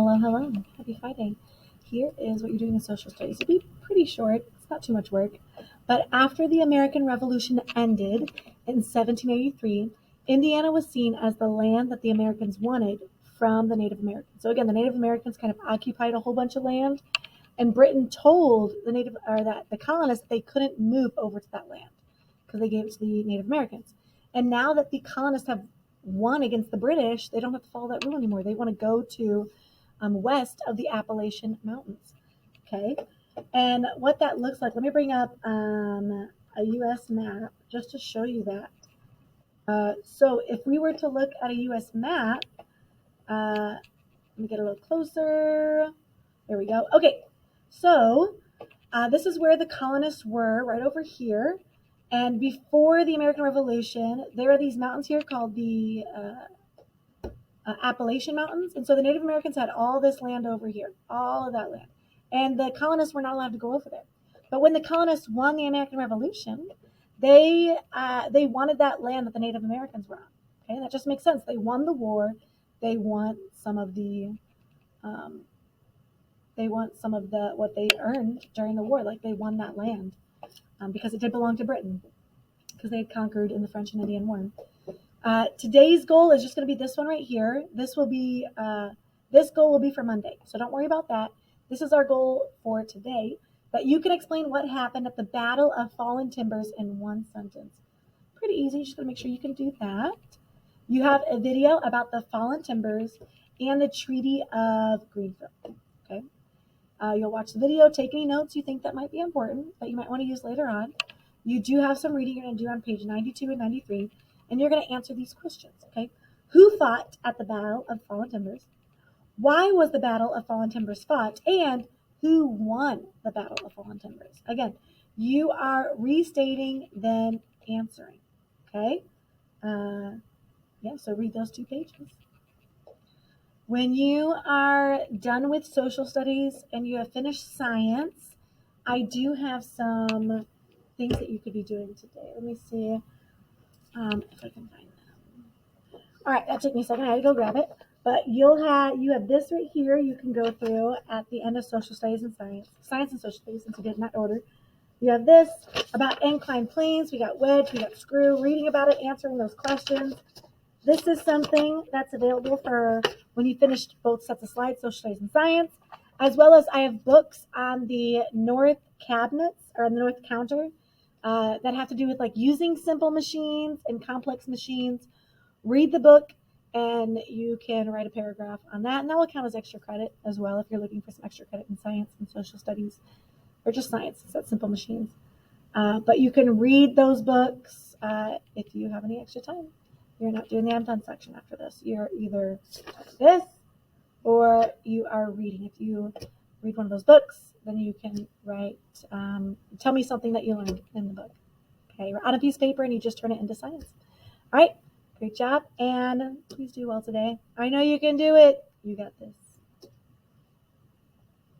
Hello, hello. Happy Friday. Here is what you're doing in social studies. It'll be pretty short. It's not too much work. But after the American Revolution ended in 1783, Indiana was seen as the land that the Americans wanted from the Native Americans. So again, the Native Americans kind of occupied a whole bunch of land, and Britain told the colonists that they couldn't move over to that land because they gave it to the Native Americans. And now that the colonists have won against the British, they don't have to follow that rule anymore. They want to go to west of the Appalachian Mountains. Okay, and what that looks like, let me bring up a U.S. map just to show you that. So if we were to look at a U.S. map, let me get a little closer. There we go. Okay, so this is where the colonists were, right over here. And before the American Revolution, there are these mountains here called the Appalachian Mountains. And so the Native Americans had all this land over here, all of that land. And the colonists were not allowed to go over there. But when the colonists won the American Revolution, they wanted that land that the Native Americans were on. Okay, that just makes sense. They won the war. They want some of the what they earned during the war. Like they won that land because it did belong to Britain because they had conquered in the French and Indian War. Today's goal is just going to be this one right here. This goal will be for Monday, so don't worry about that. This is our goal for today, that you can explain what happened at the Battle of Fallen Timbers in one sentence. Pretty easy. Just going to make sure you can do that. You have a video about the Fallen Timbers and the Treaty of Greenville. Okay. You'll watch the video, take any notes you think that might be important that you might want to use later on. You do have some reading you're going to do on page 92 and 93, and you're going to answer these questions, okay? Who fought at the Battle of Fallen Timbers? Why was the Battle of Fallen Timbers fought? And who won the Battle of Fallen Timbers? Again, you are restating, then answering, okay? So read those 2 pages. When you are done with social studies and you have finished science, I do have some things that you could be doing today. Let me see if I can find them. All right, that took me a second. I had to go grab it. But you have this right here you can go through at the end of social studies and science and social studies, since you did in that order. You have this about inclined planes. We got wedge, we got screw, reading about it, answering those questions. This is something that's available for when you finished both sets of slides, social studies and science, as well as I have books on the north cabinets or on the north counter that have to do with like using simple machines and complex machines. Read the book and you can write a paragraph on that, and that will count as extra credit as well if you're looking for some extra credit in science and social studies, or just science, so that's simple machines. But you can read those books if you have any extra time. You're not doing the I'm done section after this. You're either this or you are reading. If you read one of those books, then you can write, tell me something that you learned in the book. Okay, you're on a piece of paper and you just turn it into science. All right, great job, and please do well today. I know you can do it. You got this.